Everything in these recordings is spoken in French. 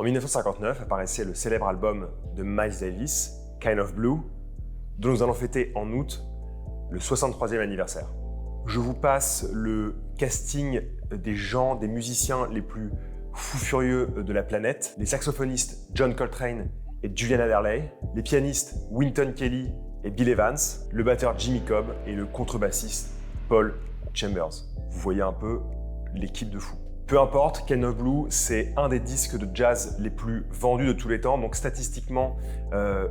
1959 apparaissait le célèbre album de Miles Davis, Kind of Blue, dont nous allons fêter en août le 63e anniversaire. Je vous passe le casting des gens, des musiciens les plus fous furieux de la planète, les saxophonistes John Coltrane et Julian Adderley, les pianistes Wynton Kelly et Bill Evans, le batteur Jimmy Cobb et le contrebassiste Paul Chambers. Vous voyez un peu l'équipe de fous. Peu importe, Kind of Blue, c'est un des disques de jazz les plus vendus de tous les temps, donc statistiquement,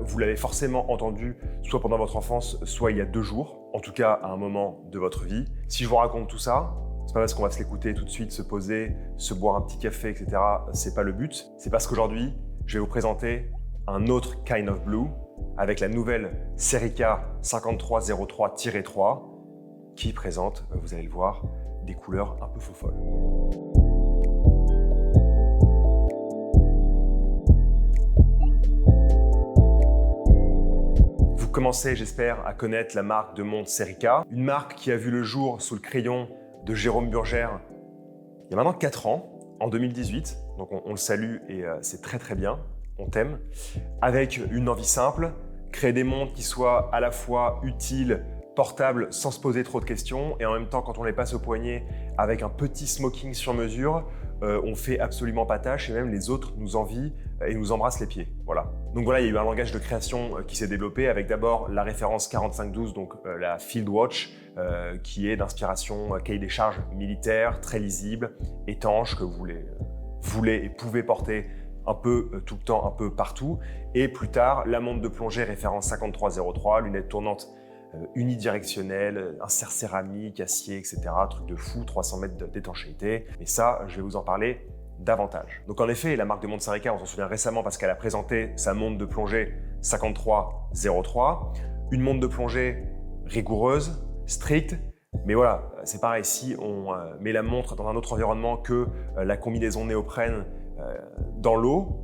vous l'avez forcément entendu soit pendant votre enfance, soit il y a 2 jours, en tout cas à un moment de votre vie. Si je vous raconte tout ça, c'est pas parce qu'on va se l'écouter tout de suite, se poser, se boire un petit café, etc. C'est pas le but, c'est parce qu'aujourd'hui, je vais vous présenter un autre Kind of Blue avec la nouvelle Serica 5303-3 qui présente, vous allez le voir, des couleurs un peu faux-folles. Vous commencez, j'espère, à connaître la marque de montre Serica, une marque qui a vu le jour sous le crayon de Jérôme Burgère il y a maintenant 4 ans, en 2018, donc on le salue et c'est très bien, on t'aime, avec une envie simple, créer des montres qui soient à la fois utiles, portables sans se poser trop de questions et en même temps quand on les passe au poignet avec un petit smoking sur mesure, on fait absolument pas tâche et même les autres nous envient et nous embrassent les pieds. Voilà. Donc voilà, il y a eu un langage de création qui s'est développé avec d'abord la référence 4512, donc la Field Watch, qui est d'inspiration cahier des charges militaire, très lisible, étanche, que vous voulez et pouvez porter un peu tout le temps, un peu partout. Et plus tard, la montre de plongée référence 5303, lunettes tournantes unidirectionnelles, insert céramique, acier, etc. Truc de fou, 300 mètres d'étanchéité. Mais ça, je vais vous en parler davantage. Donc en effet, la marque de montre Serica, on s'en souvient récemment parce qu'elle a présenté sa montre de plongée 5303, une montre de plongée rigoureuse, stricte, mais voilà, c'est pareil, si on met la montre dans un autre environnement que la combinaison néoprène dans l'eau,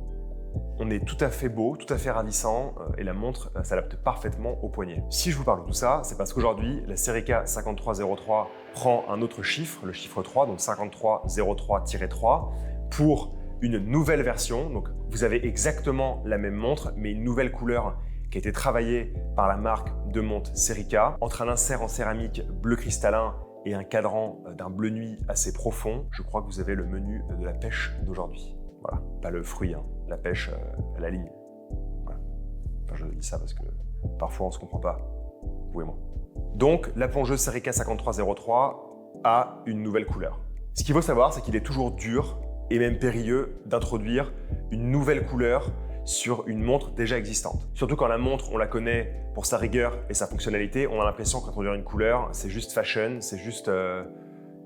on est tout à fait beau, tout à fait ravissant et la montre s'adapte parfaitement au poignet. Si je vous parle de tout ça, c'est parce qu'aujourd'hui, la Serica 5303 prend un autre chiffre, le chiffre 3, donc 5303-3, pour une nouvelle version. Donc vous avez exactement la même montre, mais une nouvelle couleur qui a été travaillée par la marque de montre Serica, entre un insert en céramique bleu cristallin et un cadran d'un bleu nuit assez profond. Je crois que vous avez le menu de la pêche d'aujourd'hui. Voilà, pas le fruit, hein, la pêche à la ligne. Voilà. Enfin, je dis ça parce que parfois on ne se comprend pas, vous et moi. Donc, la plongeuse Serica 5303 a une nouvelle couleur. Ce qu'il faut savoir, c'est qu'il est toujours dur et même périlleux d'introduire une nouvelle couleur sur une montre déjà existante. Surtout quand la montre, on la connaît pour sa rigueur et sa fonctionnalité, on a l'impression qu'introduire une couleur, c'est juste fashion, c'est juste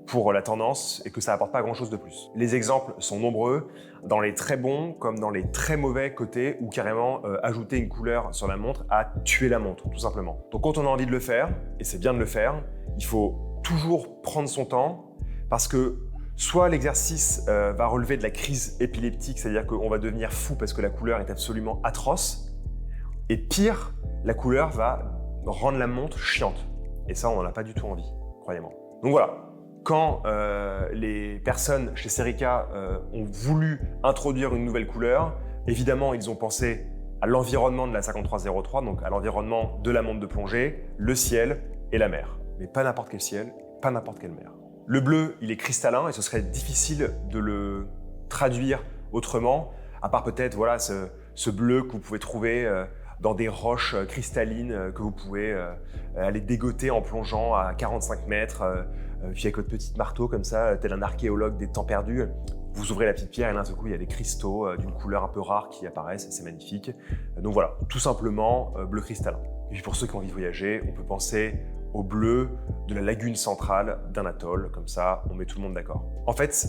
pour la tendance et que ça apporte pas grand-chose de plus. Les exemples sont nombreux, dans les très bons comme dans les très mauvais côtés, où carrément ajouter une couleur sur la montre a tué la montre, tout simplement. Donc quand on a envie de le faire, et c'est bien de le faire, il faut toujours prendre son temps, parce que soit l'exercice va relever de la crise épileptique, c'est-à-dire qu'on va devenir fou parce que la couleur est absolument atroce, et pire, la couleur va rendre la montre chiante. Et ça, on n'en a pas du tout envie, croyez-moi. Donc voilà. Quand les personnes chez Serica ont voulu introduire une nouvelle couleur, évidemment, ils ont pensé à l'environnement de la 5303, donc à l'environnement de la montre de plongée, le ciel et la mer. Mais pas n'importe quel ciel, pas n'importe quelle mer. Le bleu, il est cristallin et ce serait difficile de le traduire autrement, à part peut-être voilà, ce bleu que vous pouvez trouver dans des roches cristallines que vous pouvez aller dégoter en plongeant à 45 mètres, puis avec votre petit marteau comme ça, tel un archéologue des temps perdus, vous ouvrez la petite pierre et d'un seul coup il y a des cristaux d'une couleur un peu rare qui apparaissent, c'est magnifique. Donc voilà, tout simplement bleu cristallin. Et puis pour ceux qui ont envie de voyager, on peut penser au bleu de la lagune centrale d'un atoll, comme ça on met tout le monde d'accord. En fait,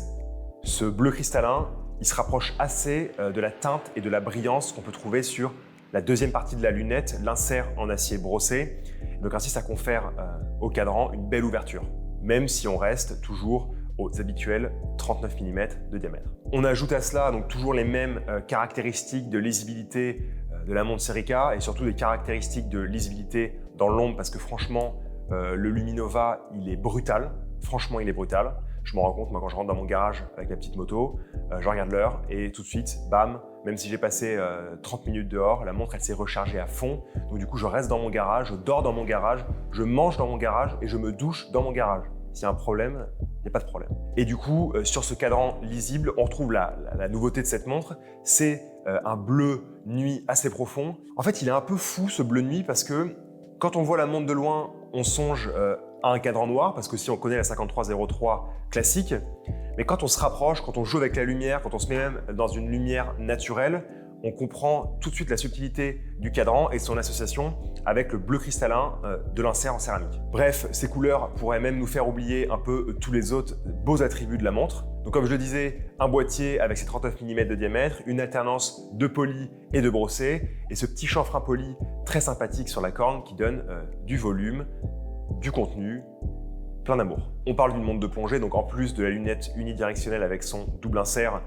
ce bleu cristallin, il se rapproche assez de la teinte et de la brillance qu'on peut trouver sur la deuxième partie de la lunette, l'insert en acier brossé. Donc ainsi, ça confère au cadran une belle ouverture, même si on reste toujours aux habituels 39 mm de diamètre. On ajoute à cela donc toujours les mêmes caractéristiques de lisibilité de la montre Serica et surtout des caractéristiques de lisibilité dans l'ombre parce que franchement, le Luminova, il est brutal. Franchement, il est brutal. Je me rends compte, moi, quand je rentre dans mon garage avec ma petite moto, je regarde l'heure et tout de suite, bam, même si j'ai passé 30 minutes dehors, la montre, elle s'est rechargée à fond. Donc du coup, je reste dans mon garage, je dors dans mon garage, je mange dans mon garage et je me douche dans mon garage. S'il y a un problème, il n'y a pas de problème. Et du coup, sur ce cadran lisible, on retrouve la nouveauté de cette montre, c'est un bleu nuit assez profond. En fait, il est un peu fou ce bleu nuit parce que quand on voit la montre de loin, on songe à un cadran noir, parce que si on connaît la 5303 classique, mais quand on se rapproche, quand on joue avec la lumière, quand on se met même dans une lumière naturelle, on comprend tout de suite la subtilité du cadran et son association avec le bleu cristallin de l'insert en céramique. Bref, ces couleurs pourraient même nous faire oublier un peu tous les autres beaux attributs de la montre. Donc comme je le disais, un boîtier avec ses 39 mm de diamètre, une alternance de poli et de brossé, et ce petit chanfrein poli très sympathique sur la corne qui donne du volume, du contenu, plein d'amour. On parle d'une montre de plongée, donc en plus de la lunette unidirectionnelle avec son double insert,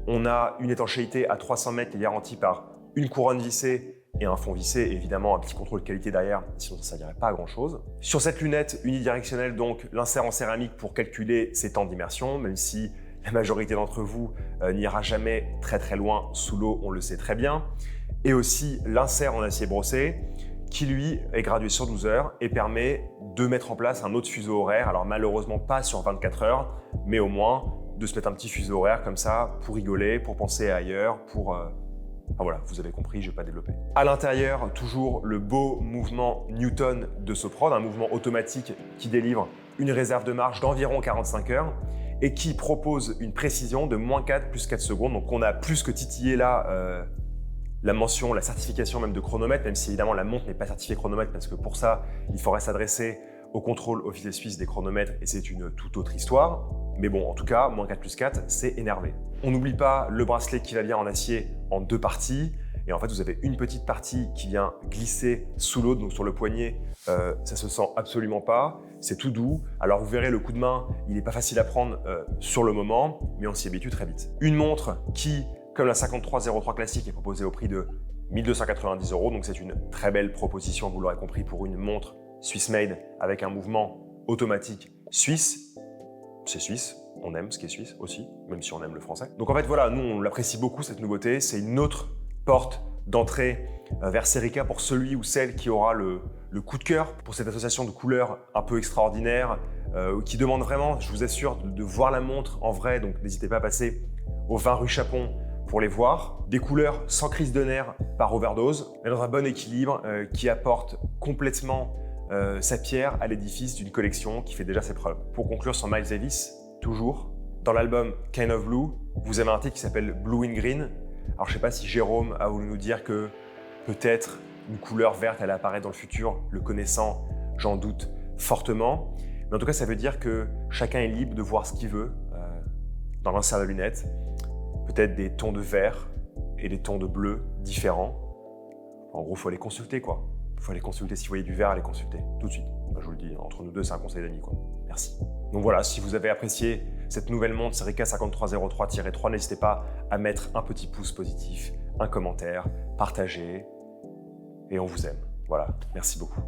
on a une étanchéité à 300 mètres qui est garantie par une couronne vissée et un fond vissé, et évidemment un petit contrôle qualité derrière, sinon ça ne servirait pas à grand chose. Sur cette lunette unidirectionnelle, donc l'insert en céramique pour calculer ses temps d'immersion, même si la majorité d'entre vous n'ira jamais très loin sous l'eau, on le sait très bien. Et aussi l'insert en acier brossé, qui lui est gradué sur 12 heures et permet de mettre en place un autre fuseau horaire. Alors malheureusement pas sur 24 heures, mais au moins de se mettre un petit fuseau horaire comme ça pour rigoler, pour penser à ailleurs, pour... Enfin voilà, vous avez compris, je ne vais pas développer. À l'intérieur, toujours le beau mouvement Newton de Soprod, un mouvement automatique qui délivre une réserve de marche d'environ 45 heures et qui propose une précision de -4 plus 4 secondes. Donc on a plus que titillé là la mention, la certification même de chronomètre, même si évidemment la montre n'est pas certifiée chronomètre parce que pour ça, il faudrait s'adresser au contrôle officiel suisse des chronomètres et c'est une toute autre histoire. Mais bon, en tout cas, -4 plus 4, c'est énervé. On n'oublie pas le bracelet qui va bien en acier en 2 parties. Et en fait, vous avez une petite partie qui vient glisser sous l'autre, donc sur le poignet, ça se sent absolument pas. C'est tout doux. Alors vous verrez, le coup de main, il n'est pas facile à prendre sur le moment, mais on s'y habitue très vite. Une montre qui, comme la 5303 classique, est proposée au prix de 1 290 €. Donc c'est une très belle proposition, vous l'aurez compris, pour une montre Swiss made avec un mouvement automatique suisse. C'est suisse, on aime ce qui est suisse aussi, même si on aime le français. Donc en fait voilà, nous on l'apprécie beaucoup cette nouveauté, c'est une autre porte d'entrée vers Serica pour celui ou celle qui aura le coup de cœur pour cette association de couleurs un peu extraordinaire, qui demande vraiment, je vous assure, de voir la montre en vrai, donc n'hésitez pas à passer au 20 rue Chapon pour les voir. Des couleurs sans crise de nerfs par overdose, mais dans un bon équilibre qui apporte complètement sa pierre à l'édifice d'une collection qui fait déjà ses preuves. Pour conclure sur Miles Davis, toujours, dans l'album Kind of Blue, vous avez un titre qui s'appelle Blue in Green. Alors je ne sais pas si Jérôme a voulu nous dire que peut-être une couleur verte allait apparaître dans le futur, le connaissant, j'en doute fortement. Mais en tout cas, ça veut dire que chacun est libre de voir ce qu'il veut dans l'insert de lunettes. Peut-être des tons de vert et des tons de bleu différents. En gros, il faut aller consulter quoi. Il faut aller consulter. Si vous voyez du vert, allez consulter tout de suite. Moi, je vous le dis, entre nous deux, c'est un conseil d'amis quoi. Merci. Donc voilà, si vous avez apprécié cette nouvelle montre Serica 5303-3, n'hésitez pas à mettre un petit pouce positif, un commentaire, partager, et on vous aime. Voilà, merci beaucoup.